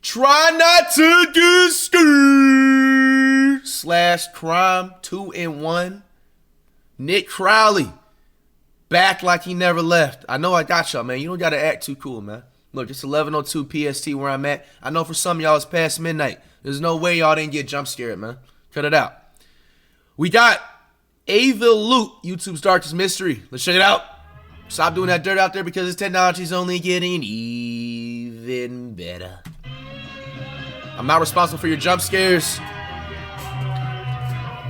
Try not to get scared. / crime 2-in-1. Nick Crowley. Back like he never left. I know I got y'all, man. You don't got to act too cool, man. Look, it's 11:02 PST where I'm at. I know for some of y'all it's past midnight. There's no way y'all didn't get jump scared, man. Cut it out. We got Aviloop, YouTube's darkest mystery. Let's check it out. Stop doing that dirt out there because this technology's only getting even better. I'm not responsible for your jump scares.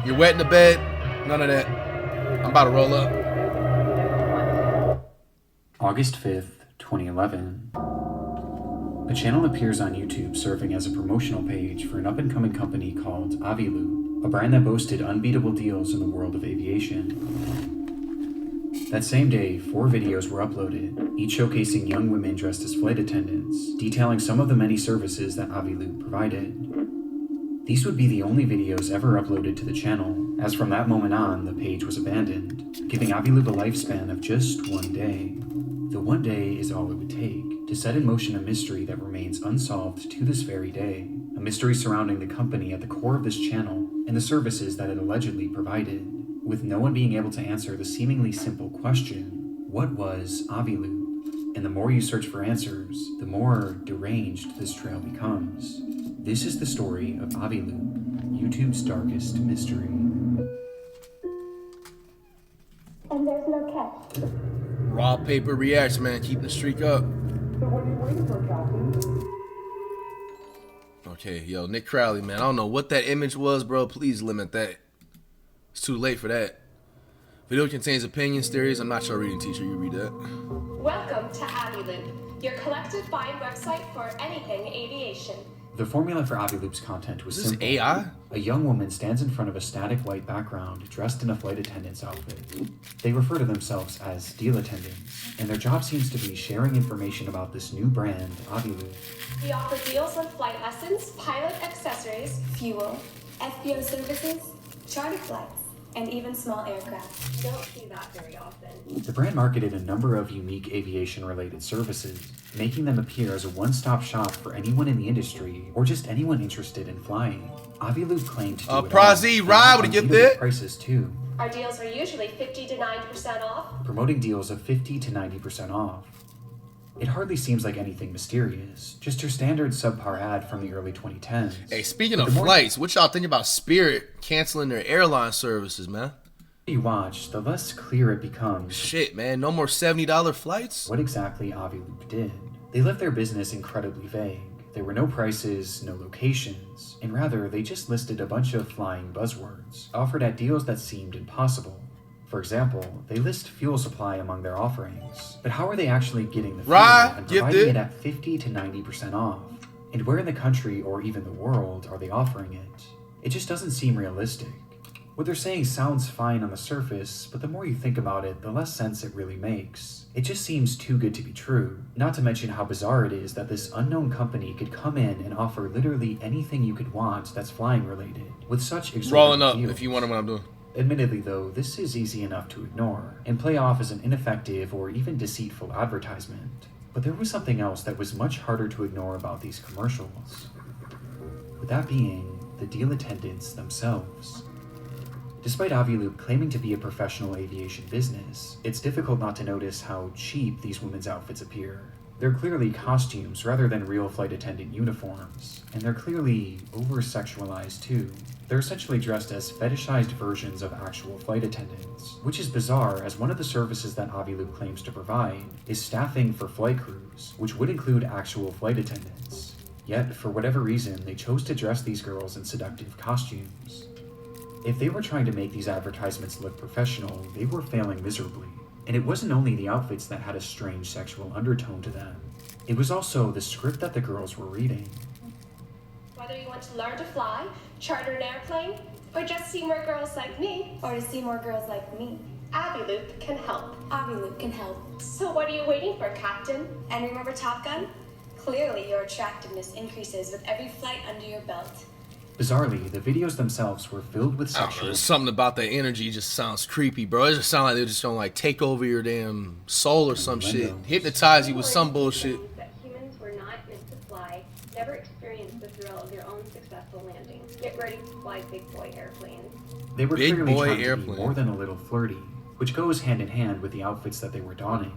You're wet in the bed. None of that. I'm about to roll up. August 5th, 2011. A channel appears on YouTube serving as a promotional page for an up-and-coming company called Aviloop, a brand that boasted unbeatable deals in the world of aviation. That same day, 4 videos were uploaded, each showcasing young women dressed as flight attendants, detailing some of the many services that Aviloop provided. These would be the only videos ever uploaded to the channel, as from that moment on, the page was abandoned, giving Aviloop a lifespan of just 1 day. The 1 day is all it would take to set in motion a mystery that remains unsolved to this very day, a mystery surrounding the company at the core of this channel and the services that it allegedly provided, with no one being able to answer the seemingly simple question, what was Aviloop? And the more you search for answers, the more deranged this trail becomes. This is the story of Aviloop, YouTube's darkest mystery. And there's no catch. Raw paper reacts, man. Keep the streak up. So what are you waiting for, Captain? Okay, yo, Nick Crowley, man. I don't know what that image was, bro. Please limit that. It's too late for that. Video contains opinions, theories. I'm not your reading teacher. You read that. Welcome to Aviloop, your collective buying website for anything aviation. The formula for Aviloop's content was Is this simple. AI? A young woman stands in front of a static white background dressed in a flight attendant's outfit. They refer to themselves as deal attendants, and their job seems to be sharing information about this new brand, Aviloop. We offer deals on flight lessons, pilot accessories, Fuel, FBO services, charter flights, and even small aircraft. don't see that very often. The brand marketed a number of unique aviation-related services, making them appear as a one-stop shop for anyone in the industry or just anyone interested in flying. Aviloop claimed to do it Prazi, all, ride, and would you get unbeatable that? prices too, Our deals are usually 50 to 90% off. promoting deals of 50 to 90% off. It hardly seems like anything mysterious, just your standard subpar ad from the early 2010s. Hey, speaking But of the more flights, what y'all think about Spirit canceling their airline services, man? you watch, the less clear it becomes Shit, man. No more $70 flights? what exactly Aviloop did. They left their business incredibly vague. There were no prices, no locations, and rather they just listed a bunch of flying buzzwords, offered at deals that seemed impossible. For example, they list fuel supply among their offerings, but how are they actually getting the fuel Right, and get providing it. it at 50 to 90% off? And where in the country or even the world are they offering it? It just doesn't seem realistic. What they're saying sounds fine on the surface, but the more you think about it, the less sense it really makes. It just seems too good to be true, not to mention how bizarre it is that this unknown company could come in and offer literally anything you could want that's flying related, with such exorbitant Rolling up deals. if you wonder what I'm doing. Admittedly though, this is easy enough to ignore, and play off as an ineffective or even deceitful advertisement. But there was something else that was much harder to ignore about these commercials. With that being, the deal attendants themselves. Despite Aviloop claiming to be a professional aviation business, it's difficult not to notice how cheap these women's outfits appear. They're clearly costumes rather than real flight attendant uniforms, and they're clearly over-sexualized too. They're essentially dressed as fetishized versions of actual flight attendants, which is bizarre as one of the services that Aviloop claims to provide is staffing for flight crews, which would include actual flight attendants. Yet, for whatever reason, they chose to dress these girls in seductive costumes. If they were trying to make these advertisements look professional, they were failing miserably. And it wasn't only the outfits that had a strange sexual undertone to them. It was also the script that the girls were reading. Whether you want to learn to fly, charter an airplane, or just see more girls like me, Or to see more girls like me. Aviloop can help. Aviloop can help. So what are you waiting for, Captain? And remember Top Gun? Clearly your attractiveness increases with every flight under your belt. Bizarrely, the videos themselves were filled with I don't know, sexual... there's something about that energy just sounds creepy, bro. It just sounds like they're just gonna like take over your damn soul or some shit. Hypnotize you with some bullshit. That humans were not meant to fly, never experienced the thrill of their own successful landing. Get ready to fly big boy airplanes. They were Big clearly boy trying to be airplane. more than a little flirty, which goes hand in hand with the outfits that they were donning.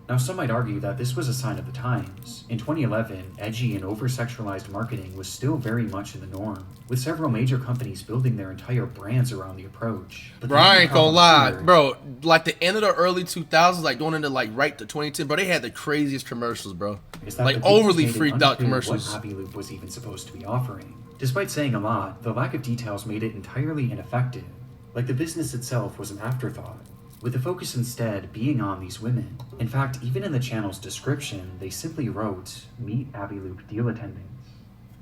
Now, some might argue that this was a sign of the times. In 2011, edgy and over-sexualized marketing was still very much in the norm, with several major companies building their entire brands around the approach. But Bro, I ain't gonna lie, here- bro. Like the end of the early 2000s, like going into like right to 2010, bro. They had the craziest commercials, bro. is that Like the videos overly made it freaked out unclear commercials. What Aviloop was even supposed to be offering. Despite saying a lot, the lack of details made it entirely ineffective. Like the business itself was an afterthought, with the focus instead being on these women. In fact, even in the channel's description, they simply wrote, "Meet Aviloop deal attendants."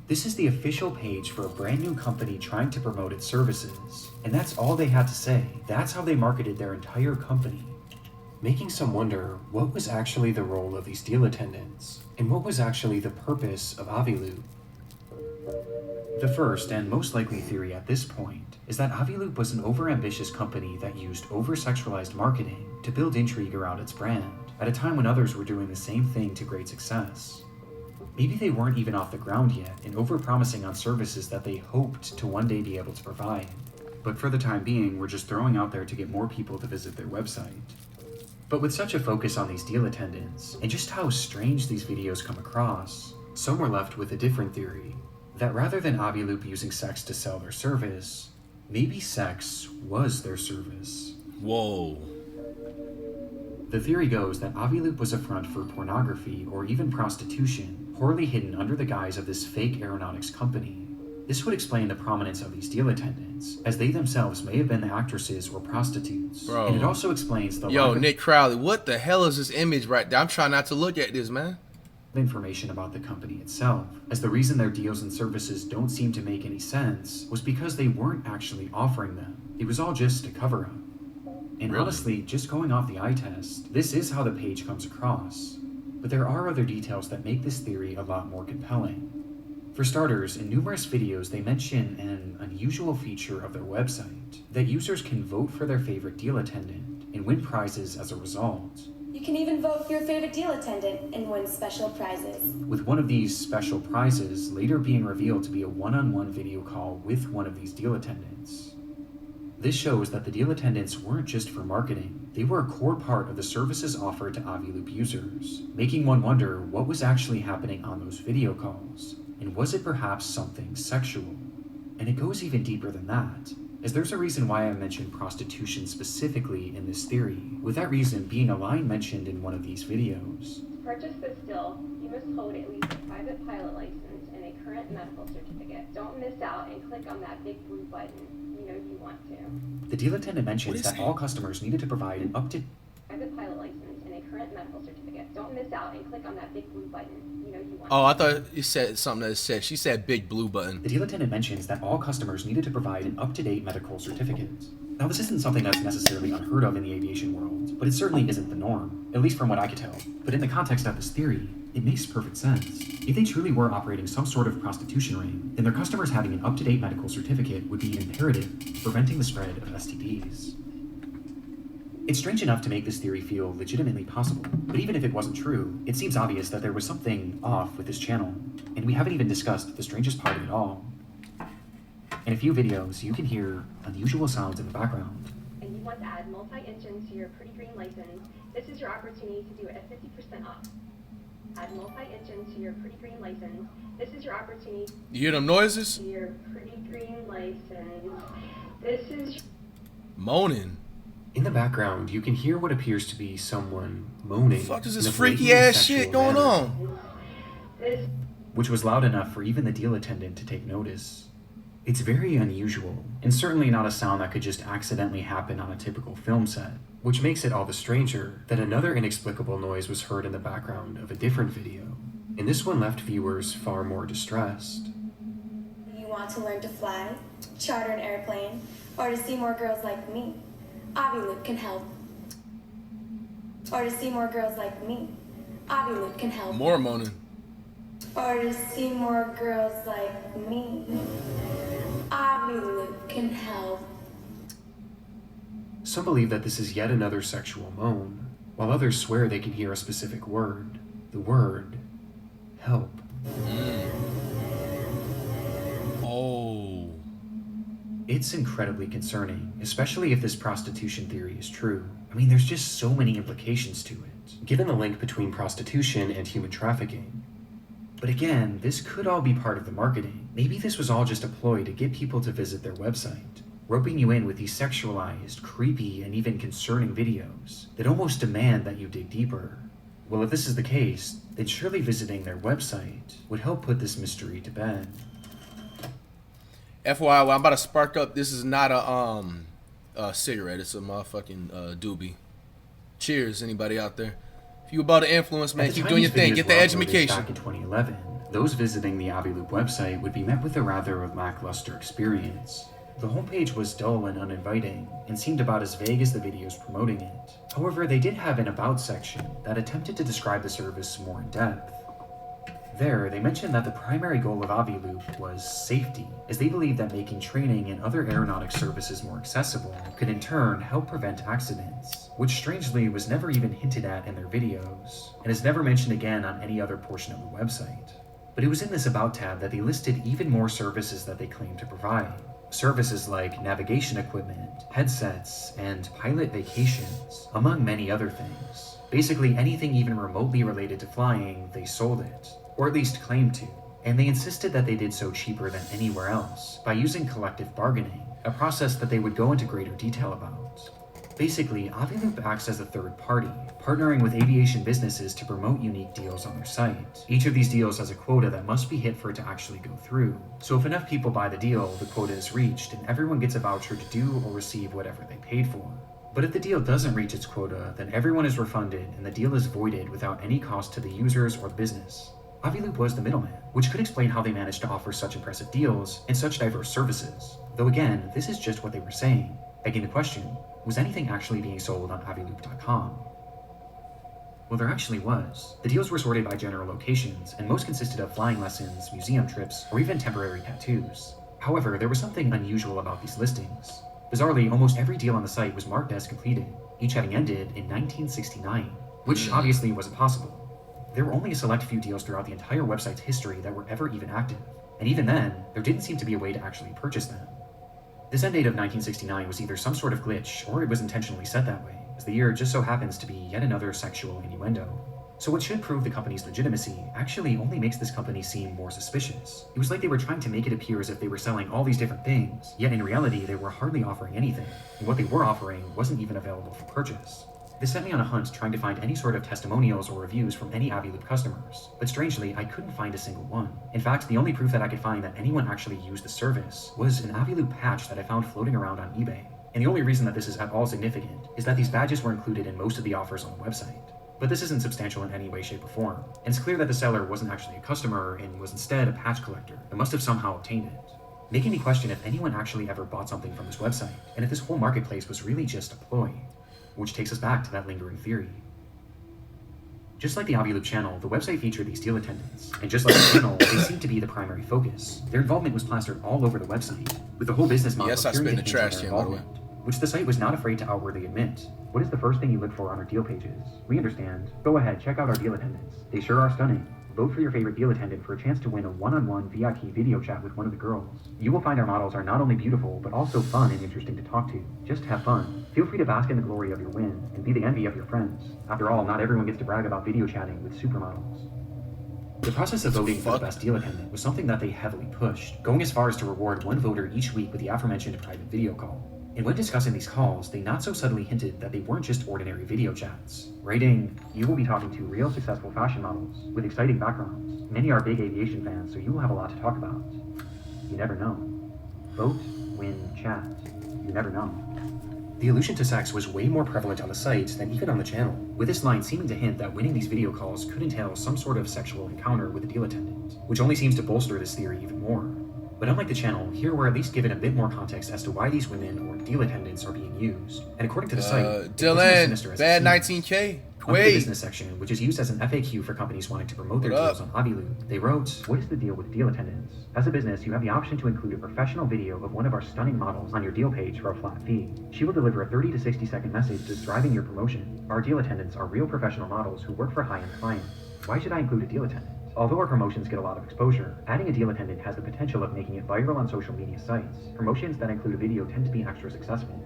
This is the official page for a brand new company trying to promote its services. And that's all they had to say. That's how they marketed their entire company. Making some wonder, what was actually the role of these deal attendants? And what was actually the purpose of Aviloop? The first and most likely theory at this point is that Aviloop was an overambitious company that used over-sexualized marketing to build intrigue around its brand, at a time when others were doing the same thing to great success. Maybe they weren't even off the ground yet and over-promising on services that they hoped to one day be able to provide. But for the time being, we're just throwing out there to get more people to visit their website. But with such a focus on these deal attendants, and just how strange these videos come across, some were left with a different theory, that rather than Aviloop using sex to sell their service, maybe sex was their service. Whoa. The theory goes that Aviloop was a front for pornography or even prostitution, poorly hidden under the guise of this fake aeronautics company. This would explain the prominence of these deal attendants, as they themselves may have been the actresses or prostitutes. Bro. And it also explains the Yo, lack of Nick Crowley, what the hell is this image right there? I'm trying not to look at this, man. information about the company itself, as the reason their deals and services don't seem to make any sense was because they weren't actually offering them. It was all just a cover-up. And Really? honestly, just going off the eye test, this is how the page comes across. But there are other details that make this theory a lot more compelling. For starters, in numerous videos they mention an unusual feature of their website, that users can vote for their favorite deal attendant and win prizes as a result. You can even vote for your favorite deal attendant and win special prizes. With one of these special prizes later being revealed to be a one-on-one video call with one of these deal attendants. This shows that the deal attendants weren't just for marketing, they were a core part of the services offered to Aviloop users, making one wonder what was actually happening on those video calls, and was it perhaps something sexual? And it goes even deeper than that, as there's a reason why I mentioned prostitution specifically in this theory, with that reason being a line mentioned in one of these videos. To purchase this still, you must hold at least a private pilot license and a current medical certificate. Don't miss out and click on that big blue button. You know you want to. The deal attendant What mentions is that it? all customers needed to provide an up-to-date Private pilot license and a current medical certificate. Don't miss out and click on that big blue button. You know you want Oh, to. I thought you said something that said, she said big blue button. The deal attendant mentions that all customers needed to provide an up-to-date medical certificate. Now, this isn't something that's necessarily unheard of in the aviation world, but it certainly isn't the norm, at least from what I could tell. But in the context of this theory, it makes perfect sense. If they truly were operating some sort of prostitution ring, then their customers having an up-to-date medical certificate would be imperative for preventing the spread of STDs. It's strange enough to make this theory feel legitimately possible, but even if it wasn't true, it seems obvious that there was something off with this channel, and we haven't even discussed the strangest part of it all. In a few videos, you can hear unusual sounds in the background. And you want to add multi-engine to your pretty green license. This is your opportunity to do it at 50% off. Add multi-engine to your pretty green license. This is your opportunity You hear them noises? to your pretty green license. This is Moaning. In the background, you can hear what appears to be someone moaning. Fuck is in this a freaky blatantly ass sexual shit going manner, on? this. which was loud enough for even the deal attendant to take notice. It's very unusual, and certainly not a sound that could just accidentally happen on a typical film set, which makes it all the stranger that another inexplicable noise was heard in the background of a different video, and this one left viewers far more distressed. Do you want to learn to fly, charter an airplane, or to see more girls like me? Aviloop can help. Or to see more girls like me? Aviloop can help. More moaning. or to see more girls like me. Aviloop can help. Some believe that this is yet another sexual moan, while others swear they can hear a specific word. The word, help. Oh. It's incredibly concerning, especially if this prostitution theory is true. I mean, there's just so many implications to it, given the link between prostitution and human trafficking. But again, this could all be part of the marketing. Maybe this was all just a ploy to get people to visit their website, roping you in with these sexualized, creepy, and even concerning videos that almost demand that you dig deeper. Well, if this is the case, then surely visiting their website would help put this mystery to bed. FYI, I'm about to spark up. This is not a cigarette. It's a motherfucking doobie. Cheers, anybody out there. If you about to influence, man, keep doing your thing. Get the education. Back in 2011, those visiting the Aviloop website would be met with a rather lackluster experience. The homepage was dull and uninviting, and seemed about as vague as the videos promoting it. However, they did have an About section that attempted to describe the service more in depth. There, they mentioned that the primary goal of Aviloop was safety, as they believed that making training and other aeronautic services more accessible could in turn help prevent accidents, which strangely was never even hinted at in their videos, and is never mentioned again on any other portion of the website. But it was in this About tab that they listed even more services that they claimed to provide. Services like navigation equipment, headsets, and pilot vacations, among many other things. Basically anything even remotely related to flying, they sold it, or at least claimed to. And they insisted that they did so cheaper than anywhere else, by using collective bargaining, a process that they would go into greater detail about. Basically, Aviloop acts as a third party, partnering with aviation businesses to promote unique deals on their site. Each of these deals has a quota that must be hit for it to actually go through. So if enough people buy the deal, the quota is reached, and everyone gets a voucher to do or receive whatever they paid for. But if the deal doesn't reach its quota, then everyone is refunded and the deal is voided without any cost to the users or the business. Aviloop was the middleman, which could explain how they managed to offer such impressive deals and such diverse services. Though again, this is just what they were saying, begging the question, was anything actually being sold on Aviloop.com? Well, there actually was. The deals were sorted by general locations, and most consisted of flying lessons, museum trips, or even temporary tattoos. However, there was something unusual about these listings. Bizarrely, almost every deal on the site was marked as completed, each having ended in 1969, which obviously wasn't possible. There were only a select few deals throughout the entire website's history that were ever even active, and even then, there didn't seem to be a way to actually purchase them. This end date of 1969 was either some sort of glitch, or it was intentionally set that way, as the year just so happens to be yet another sexual innuendo. So what should prove the company's legitimacy actually only makes this company seem more suspicious. It was like they were trying to make it appear as if they were selling all these different things, yet in reality they were hardly offering anything, and what they were offering wasn't even available for purchase. This sent me on a hunt trying to find any sort of testimonials or reviews from any Aviloop customers, but strangely, I couldn't find a single one. In fact, the only proof that I could find that anyone actually used the service was an Aviloop patch that I found floating around on eBay. And the only reason that this is at all significant is that these badges were included in most of the offers on the website. But this isn't substantial in any way, shape, or form, and it's clear that the seller wasn't actually a customer and was instead a patch collector and must have somehow obtained it, making me question if anyone actually ever bought something from this website, and if this whole marketplace was really just a ploy. Which takes us back to that lingering theory. Just like the Aviloop channel, the website featured these deal attendants, and just like the channel, they seemed to be the primary focus. Their involvement was plastered all over the website, with the whole business model appearing to hinge on their involvement, which the site was not afraid to outwardly admit. What is the first thing you look for on our deal pages? We understand. Go ahead, check out our deal attendants. They sure are stunning. Vote for your favorite deal attendant for a chance to win a one-on-one VIP video chat with one of the girls. You will find our models are not only beautiful, but also fun and interesting to talk to. Just have fun. Feel free to bask in the glory of your win, and be the envy of your friends. After all, not everyone gets to brag about video chatting with supermodels. The process of voting for the best deal attendant was something that they heavily pushed, going as far as to reward one voter each week with the aforementioned private video call. And when discussing these calls, they not so subtly hinted that they weren't just ordinary video chats, writing, "You will be talking to real successful fashion models with exciting backgrounds. Many are big aviation fans, so you will have a lot to talk about. You never know. Vote, win, chat. You never know." The allusion to sex was way more prevalent on the site than even on the channel, with this line seeming to hint that winning these video calls could entail some sort of sexual encounter with a deal attendant, which only seems to bolster this theory even more. But unlike the channel, here we're at least given a bit more context as to why these women or deal attendants are being used. And according to the site, Dylan, bad 19K. Under the Wait. business section, which is used as an FAQ for companies wanting to promote their What deals up? on Aviloop, they wrote, "What is the deal with deal attendance? As a business, you have the option to include a professional video of one of our stunning models on your deal page for a flat fee. She will deliver a 30 to 60 second message describing your promotion. Our deal attendants are real professional models who work for high-end clients. Why should I include a deal attendant? Although our promotions get a lot of exposure, adding a deal attendant has the potential of making it viral on social media sites. Promotions that include a video tend to be extra successful."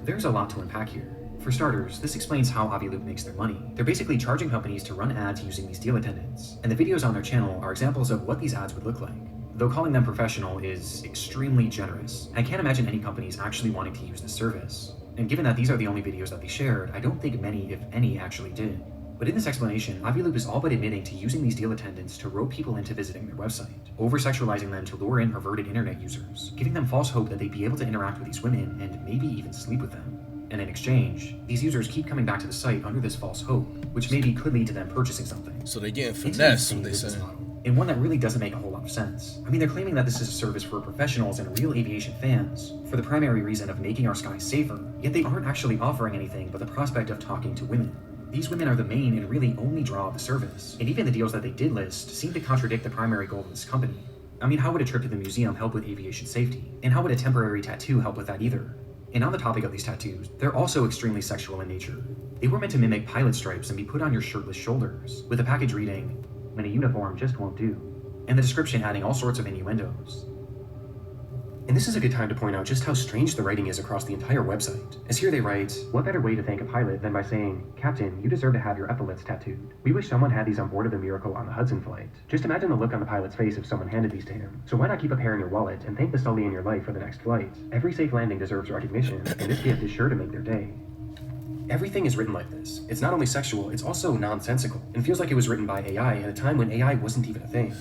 There's a lot to unpack here. For starters, this explains how Aviloop makes their money. They're basically charging companies to run ads using these deal attendants, and the videos on their channel are examples of what these ads would look like. Though calling them professional is extremely generous, I can't imagine any companies actually wanting to use this service. And given that these are the only videos that they shared, I don't think many, if any, actually did. But in this explanation, Aviloop is all but admitting to using these deal attendants to rope people into visiting their website, over-sexualizing them to lure in perverted internet users, giving them false hope that they'd be able to interact with these women and maybe even sleep with them. And in exchange, these users keep coming back to the site under this false hope, which maybe could lead to them purchasing something. So they getting It's an finesse, insane what they business saying. model, and one that really doesn't make a whole lot of sense. I mean, they're claiming that this is a service for professionals and real aviation fans, for the primary reason of making our skies safer, yet they aren't actually offering anything but the prospect of talking to women. These women are the main and really only draw of the service, and even the deals that they did list seem to contradict the primary goal of this company. I mean, how would a trip to the museum help with aviation safety? And how would a temporary tattoo help with that either? And on the topic of these tattoos, they're also extremely sexual in nature. They were meant to mimic pilot stripes and be put on your shirtless shoulders, with the package reading, "And a uniform just won't do," and the description adding all sorts of innuendos. And this is a good time to point out just how strange the writing is across the entire website. As here they write, "What better way to thank a pilot than by saying, 'Captain, you deserve to have your epaulets tattooed. We wish someone had these on board of the Miracle on the Hudson flight.' Just imagine the look on the pilot's face if someone handed these to him. So why not keep a pair in your wallet and thank the Sully in your life for the next flight? Every safe landing deserves recognition, and this gift is sure to make their day." Everything is written like this. It's not only sexual, it's also nonsensical, and feels like it was written by AI at a time when AI wasn't even a thing.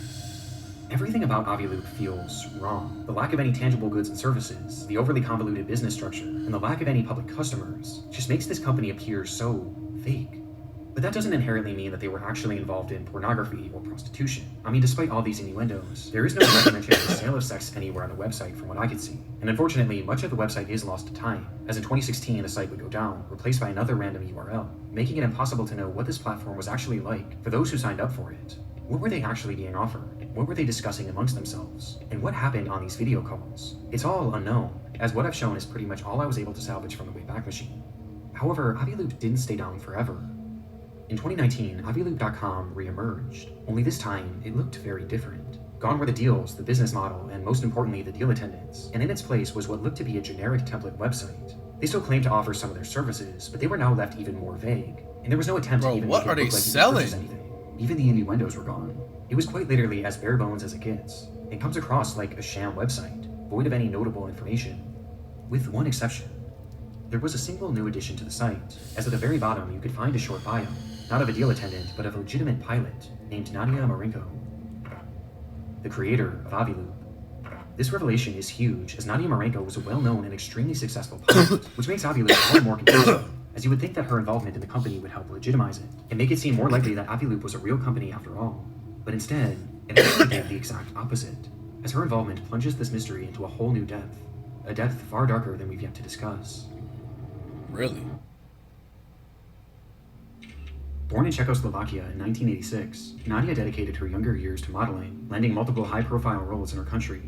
Everything about Aviloop feels wrong. The lack of any tangible goods and services, the overly convoluted business structure, and the lack of any public customers just makes this company appear so fake. But that doesn't inherently mean that they were actually involved in pornography or prostitution. I mean, despite all these innuendos, there is no direct mention of the sale of sex anywhere on the website from what I could see. And unfortunately, much of the website is lost to time, as in 2016 the site would go down, replaced by another random URL, making it impossible to know what this platform was actually like for those who signed up for it. What were they actually being offered? What were they discussing amongst themselves? And what happened on these video calls? It's all unknown, as what I've shown is pretty much all I was able to salvage from the Wayback Machine. However, Aviloop didn't stay down forever. In 2019, Aviloop.com re-emerged, only this time it looked very different. Gone were the deals, the business model, and most importantly, the deal attendants, and in its place was what looked to be a generic template website. They still claimed to offer some of their services, but they were now left even more vague, and there was no attempt Bro, to even what make it are they look like you could selling? purchase anything. Even the innuendos were gone. It was quite literally as bare bones as it gets. It comes across like a sham website, void of any notable information, with one exception. There was a single new addition to the site, as at the very bottom you could find a short bio, not of a deal attendant, but of a legitimate pilot named Nadia Marcinko, the creator of Aviloop. This revelation is huge, as Nadia Marcinko was a well-known and extremely successful pilot, which makes Aviloop all the more confusing, as you would think that her involvement in the company would help legitimize it, and make it seem more likely that Aviloop was a real company after all. But instead, it actually did the exact opposite, as her involvement plunges this mystery into a whole new depth, a depth far darker than we've yet to discuss. Really? Born in Czechoslovakia in 1986, Nadia dedicated her younger years to modeling, landing multiple high-profile roles in her country.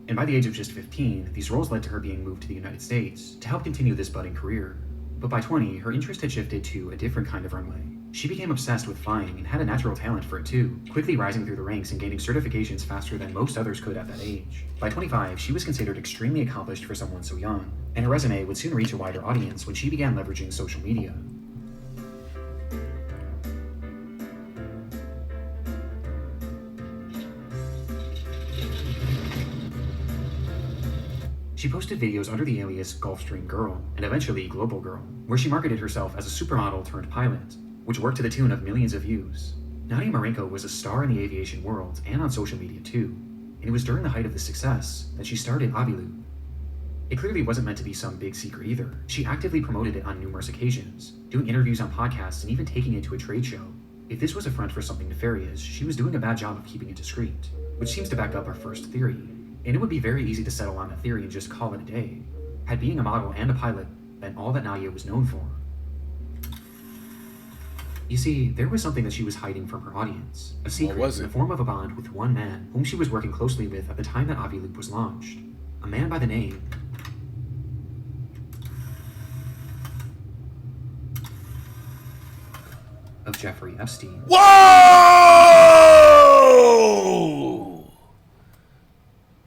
And by the age of just 15, these roles led to her being moved to the United States to help continue this budding career. But by 20, her interest had shifted to a different kind of runway. She became obsessed with flying and had a natural talent for it too, quickly rising through the ranks and gaining certifications faster than most others could at that age. By 25, she was considered extremely accomplished for someone so young, and her resume would soon reach a wider audience when she began leveraging social media. She posted videos under the alias Gulfstream Girl, and eventually Global Girl, where she marketed herself as a supermodel turned pilot, which worked to the tune of millions of views. Nadia Marcinko was a star in the aviation world and on social media too, and it was during the height of this success that she started Aviloop. It clearly wasn't meant to be some big secret either. She actively promoted it on numerous occasions, doing interviews on podcasts and even taking it to a trade show. If this was a front for something nefarious, she was doing a bad job of keeping it discreet, which seems to back up our first theory. And it would be very easy to settle on that theory and just call it a day, had being a model and a pilot been all that Nadia was known for. You see, there was something that she was hiding from her audience. A secret was in it? the form of a bond with one man whom she was working closely with at the time that Aviloop was launched. A man by the name of Jeffrey Epstein. Whoa!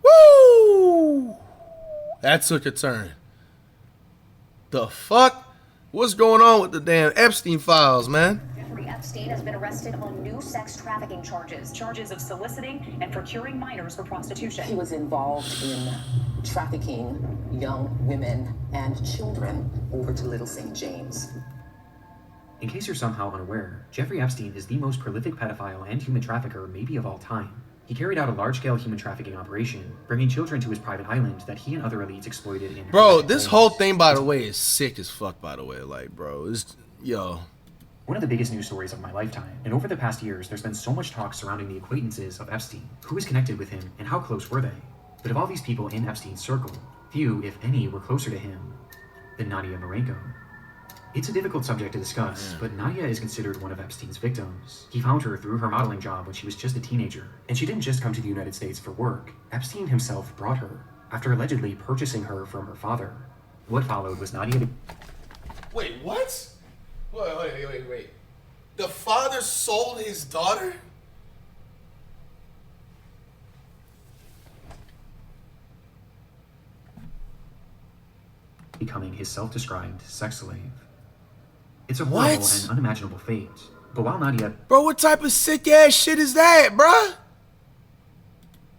Woo! That took a turn. The fuck? What's going on with the damn Epstein files, man? Jeffrey Epstein has been arrested on new sex trafficking charges of soliciting and procuring minors for prostitution. He was involved in trafficking young women and children over to Little St. James. In case you're somehow unaware, Jeffrey Epstein is the most prolific pedophile and human trafficker maybe of all time. He carried out a large-scale human trafficking operation, bringing children to his private island that he and other elites exploited in... Bro, this whole thing, by the way, is sick as fuck, by the way. Like, bro, it's... Yo. One of the biggest news stories of my lifetime, and over the past years, there's been so much talk surrounding the acquaintances of Epstein. Who was connected with him, and how close were they? But of all these people in Epstein's circle, few, if any, were closer to him than Nadia Marcinko. It's a difficult subject to discuss, but Nadia is considered one of Epstein's victims. He found her through her modeling job when she was just a teenager, and she didn't just come to the United States for work. Epstein himself brought her, after allegedly purchasing her from her father. What followed was Nadia... Wait, what? Wait. The father sold his daughter? becoming his self-described sex slave. It's a horrible and unimaginable fate, but while Nadia... Bro, what type of sick-ass shit is that, bruh?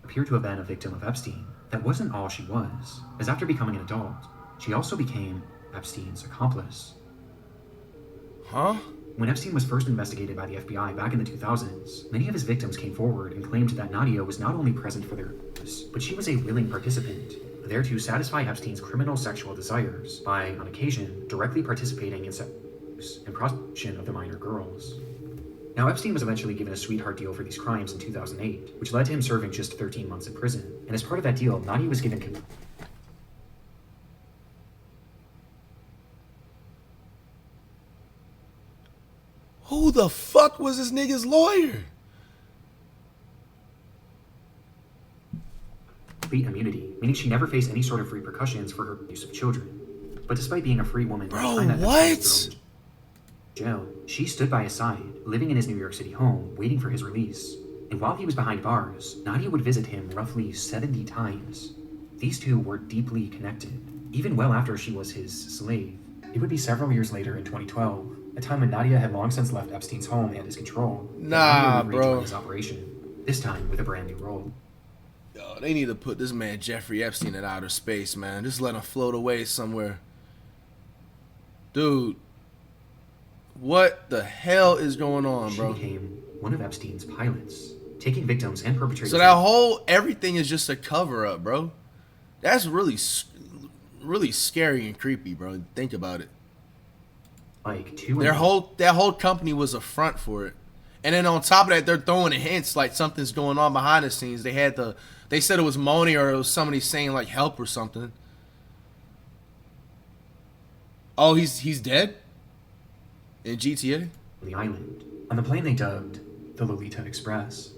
...appeared to have been a victim of Epstein, that wasn't all she was, as after becoming an adult, she also became Epstein's accomplice. Huh? When Epstein was first investigated by the FBI back in the 2000s, many of his victims came forward and claimed that Nadia was not only present for their purpose, but she was a willing participant, there to satisfy Epstein's criminal sexual desires by, on occasion, directly participating in sex and prostitution of the minor girls. Now, Epstein was eventually given a sweetheart deal for these crimes in 2008, which led to him serving just 13 months in prison, and as part of that deal, Nadia was given Who the fuck was this nigga's lawyer? complete immunity, meaning she never faced any sort of repercussions for her abuse of children. But despite being a free woman, Bro, what? Jail, she stood by his side, living in his New York City home, waiting for his release. And while he was behind bars, Nadia would visit him roughly 70 times. These two were deeply connected, even well after she was his slave. It would be several years later in 2012, a time when Nadia had long since left Epstein's home and his control. Nah, bro. His operation, this time with a brand new role. Yo, they need to put this man Jeffrey Epstein in outer space, man. Just let him float away somewhere. Dude, what the hell is going on, bro? She became one of Epstein's pilots, taking victims and perpetrators. So that whole everything is just a cover up, bro. That's really scary and creepy, bro. Think about it. Like two. That whole company was a front for it, and then on top of that, they're throwing hints like something's going on behind the scenes. They said it was Moni or it was somebody saying like help or something. Oh, he's dead in GTA. The island on the plane they dubbed the Lolita Express.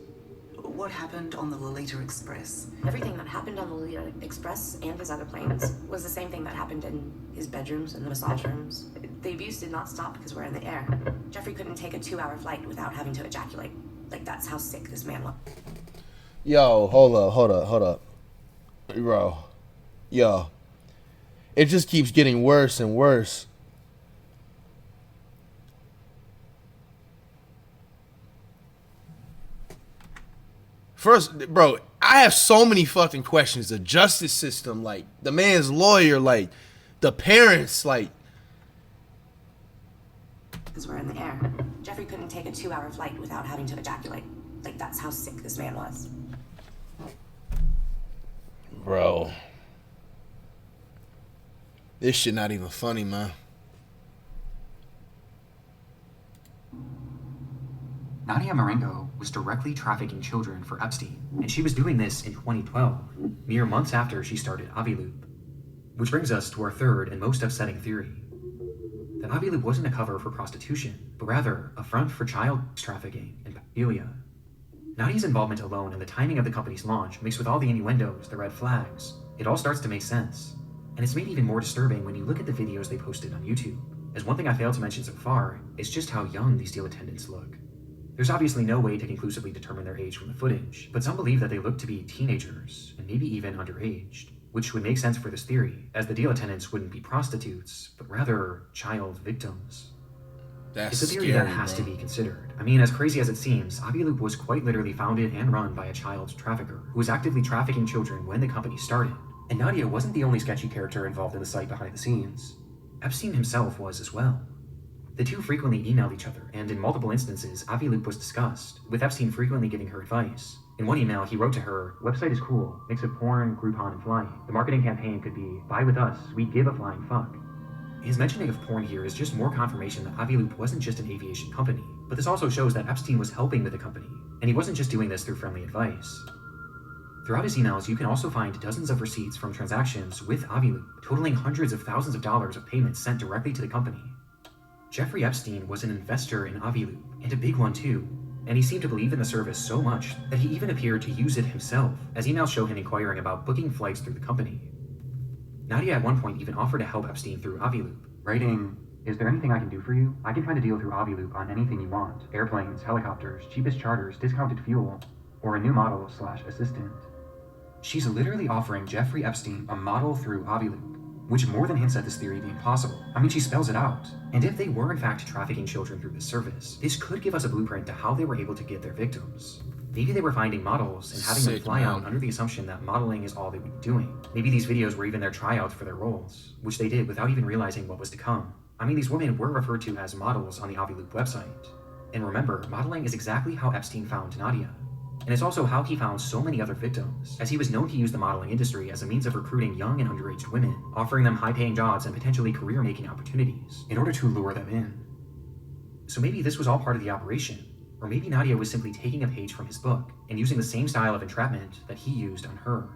What happened on the Lolita Express? Everything that happened on the Lolita Express and his other planes was the same thing that happened in his bedrooms and the massage rooms. The abuse did not stop because we're in the air. Jeffrey couldn't take a 2-hour flight without having to ejaculate. Like, that's how sick this man was. Yo, hold up. Bro. Yo. It just keeps getting worse and worse. First, bro, I have so many fucking questions. The justice system, like, the man's lawyer, like, the parents, like. Because we're in the air. Jeffrey couldn't take a 2-hour flight without having to ejaculate. Like, that's how sick this man was. Bro. This shit not even funny, man. Nadia Marcinko was directly trafficking children for Epstein, and she was doing this in 2012, mere months after she started Aviloop. Which brings us to our third and most upsetting theory, that Aviloop wasn't a cover for prostitution, but rather a front for child trafficking and pedophilia. Nadia's involvement alone and the timing of the company's launch, mixed with all the innuendos, the red flags, it all starts to make sense. And it's made even more disturbing when you look at the videos they posted on YouTube, as one thing I failed to mention so far is just how young these deal attendants look. There's obviously no way to conclusively determine their age from the footage, but some believe that they look to be teenagers, and maybe even underaged, which would make sense for this theory, as the deal attendants wouldn't be prostitutes, but rather child victims. That's It's a theory scary, that has bro. to be considered. I mean, as crazy as it seems, Aviloop was quite literally founded and run by a child trafficker who was actively trafficking children when the company started. And Nadia wasn't the only sketchy character involved in the site behind the scenes. Epstein himself was as well. The two frequently emailed each other, and in multiple instances, Aviloop was discussed, with Epstein frequently giving her advice. In one email, he wrote to her, "Website is cool, mix of porn, Groupon, and flying. The marketing campaign could be, buy with us, we give a flying fuck." His mentioning of porn here is just more confirmation that Aviloop wasn't just an aviation company, but this also shows that Epstein was helping with the company, and he wasn't just doing this through friendly advice. Throughout his emails, you can also find dozens of receipts from transactions with Aviloop, totaling hundreds of thousands of dollars of payments sent directly to the company. Jeffrey Epstein was an investor in Aviloop, and a big one too, and he seemed to believe in the service so much that he even appeared to use it himself, as emails show him inquiring about booking flights through the company. Nadia at one point even offered to help Epstein through Aviloop, writing, "Is there anything I can do for you? I can find a deal through Aviloop on anything you want. Airplanes, helicopters, cheapest charters, discounted fuel, or a new model/assistant." She's literally offering Jeffrey Epstein a model through Aviloop, which more than hints at this theory being possible. I mean, she spells it out. And if they were in fact trafficking children through this service, this could give us a blueprint to how they were able to get their victims. Maybe they were finding models and having them Sick, fly man. out under the assumption that modeling is all they would be doing. Maybe these videos were even their tryouts for their roles, which they did without even realizing what was to come. I mean, these women were referred to as models on the Aviloop website. And remember, modeling is exactly how Epstein found Nadia. And it's also how he found so many other victims, as he was known to use the modeling industry as a means of recruiting young and underage women, offering them high-paying jobs and potentially career-making opportunities in order to lure them in. So maybe this was all part of the operation, or maybe Nadia was simply taking a page from his book and using the same style of entrapment that he used on her.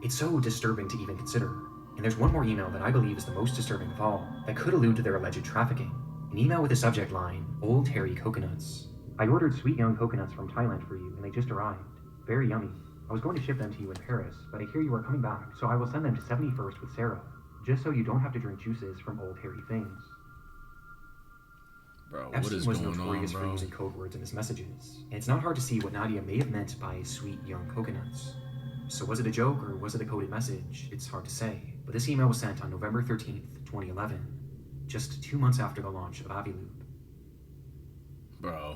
It's so disturbing to even consider, and there's one more email that I believe is the most disturbing of all, that could allude to their alleged trafficking. An email with the subject line, "Old Hairy Coconuts." "I ordered sweet young coconuts from Thailand for you, and they just arrived. Very yummy. I was going to ship them to you in Paris, but I hear you are coming back, so I will send them to 71st with Sarah, just so you don't have to drink juices from old hairy things." Bro, what Epstein is was going on, notorious for bro? using code words in his messages, and it's not hard to see what Nadia may have meant by sweet young coconuts. So was it a joke or was it a coded message? It's hard to say, but this email was sent on November 13th, 2011, just 2 months after the launch of Aviloop. Bro.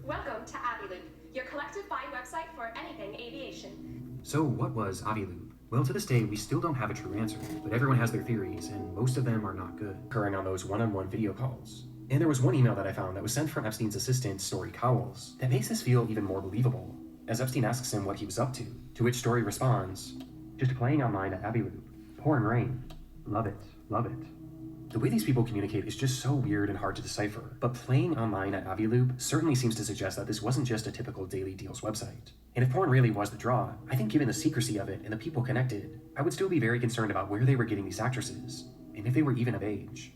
Welcome to Aviloop, your collective buy website for anything aviation. So what was Aviloop? Well, to this day, we still don't have a true answer, but everyone has their theories, and most of them are not good, occurring on those one-on-one video calls. And there was one email that I found that was sent from Epstein's assistant, Story Cowles, that makes this feel even more believable, as Epstein asks him what he was up to which Story responds, "Just playing online at Aviloop. Pouring rain. Love it, love it." The way these people communicate is just so weird and hard to decipher, but playing online at Aviloop certainly seems to suggest that this wasn't just a typical daily deals website. And if porn really was the draw, I think given the secrecy of it and the people connected, I would still be very concerned about where they were getting these actresses, and if they were even of age.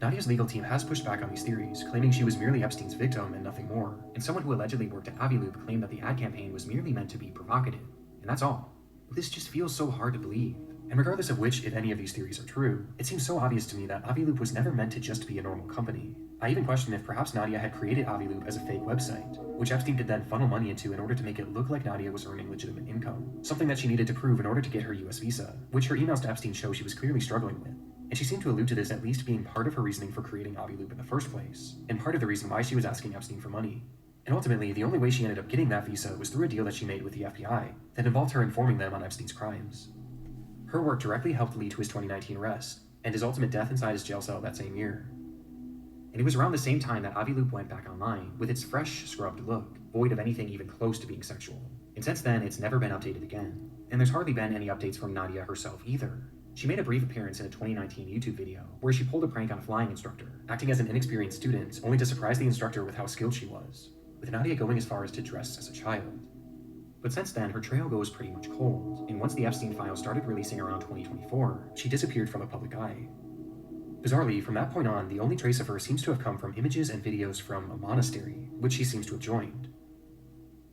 Nadia's legal team has pushed back on these theories, claiming she was merely Epstein's victim and nothing more, and someone who allegedly worked at Aviloop claimed that the ad campaign was merely meant to be provocative, and that's all. But this just feels so hard to believe. And regardless of which, if any of these theories are true, it seems so obvious to me that Aviloop was never meant to just be a normal company. I even question if perhaps Nadia had created Aviloop as a fake website, which Epstein could then funnel money into in order to make it look like Nadia was earning legitimate income, something that she needed to prove in order to get her US visa, which her emails to Epstein show she was clearly struggling with. And she seemed to allude to this at least being part of her reasoning for creating Aviloop in the first place, and part of the reason why she was asking Epstein for money. And ultimately, the only way she ended up getting that visa was through a deal that she made with the FBI that involved her informing them on Epstein's crimes. Her work directly helped lead to his 2019 arrest, and his ultimate death inside his jail cell that same year. And it was around the same time that Aviloop went back online, with its fresh, scrubbed look, void of anything even close to being sexual. And since then, it's never been updated again. And there's hardly been any updates from Nadia herself either. She made a brief appearance in a 2019 YouTube video, where she pulled a prank on a flying instructor, acting as an inexperienced student, only to surprise the instructor with how skilled she was, with Nadia going as far as to dress as a child. But since then, her trail goes pretty much cold, and once the Epstein files started releasing around 2024, she disappeared from the public eye. Bizarrely, from that point on, the only trace of her seems to have come from images and videos from a monastery, which she seems to have joined.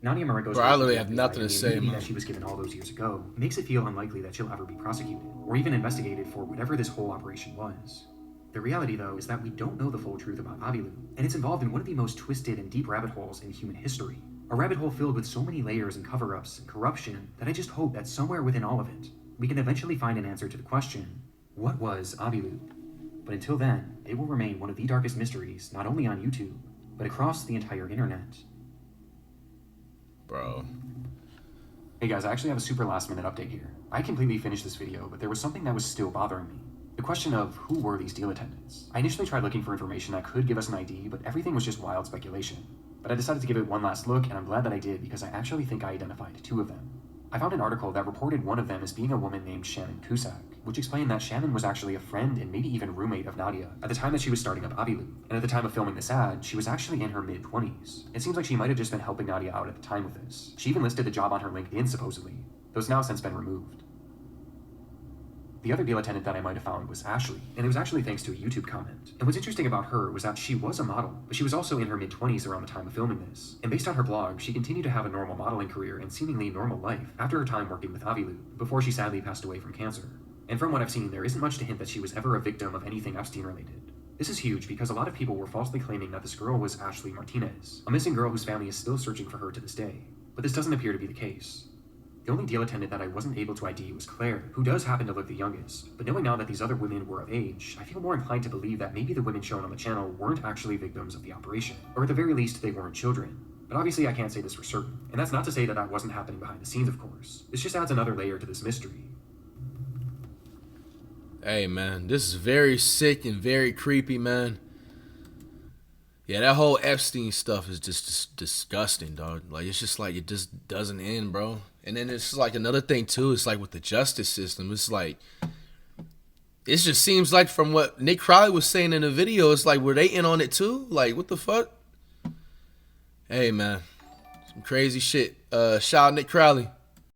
Nadia Marcinko's Bro, I literally have nothing to say, man. that she was given all those years ago makes it feel unlikely that she'll ever be prosecuted, or even investigated for whatever this whole operation was. The reality, though, is that we don't know the full truth about Aviloop, and it's involved in one of the most twisted and deep rabbit holes in human history. A rabbit hole filled with so many layers and cover-ups and corruption that I just hope that somewhere within all of it, we can eventually find an answer to the question, what was Aviloop? But until then, it will remain one of the darkest mysteries, not only on YouTube, but across the entire internet. Bro. Hey guys, I actually have a super last minute update here. I completely finished this video, but there was something that was still bothering me. The question of who were these deal attendants? I initially tried looking for information that could give us an ID, but everything was just wild speculation. But I decided to give it one last look, and I'm glad that I did because I actually think I identified 2 of them. I found an article that reported one of them as being a woman named Shannon Cusack, which explained that Shannon was actually a friend and maybe even roommate of Nadia at the time that she was starting up Aviloop, and at the time of filming this ad, she was actually in her mid-20s. It seems like she might have just been helping Nadia out at the time with this. She even listed the job on her LinkedIn supposedly, though it's now since been removed. The other deal attendant that I might have found was Ashley, and it was actually thanks to a YouTube comment. And what's interesting about her was that she was a model, but she was also in her mid-20s around the time of filming this. And based on her blog, she continued to have a normal modeling career and seemingly normal life after her time working with Aviloop, before she sadly passed away from cancer. And from what I've seen, there isn't much to hint that she was ever a victim of anything Epstein related. This is huge because a lot of people were falsely claiming that this girl was Ashley Martinez, a missing girl whose family is still searching for her to this day. But this doesn't appear to be the case. The only deal attendant that I wasn't able to ID was Claire, who does happen to look the youngest. But knowing now that these other women were of age, I feel more inclined to believe that maybe the women shown on the channel weren't actually victims of the operation, or at the very least they weren't children. But obviously I can't say this for certain, and that's not to say that that wasn't happening behind the scenes, of course. This just adds another layer to this mystery. Hey, man, this is very sick and very creepy, man. Yeah, that whole Epstein stuff is just disgusting, dog. Like, it's just like it just doesn't end, bro. And then it's like another thing, too. It's like with the justice system, it's like, it just seems like from what Nick Crowley was saying in the video, it's like, were they in on it, too? Like, what the fuck? Hey, man, some crazy shit. Shout out Nick Crowley.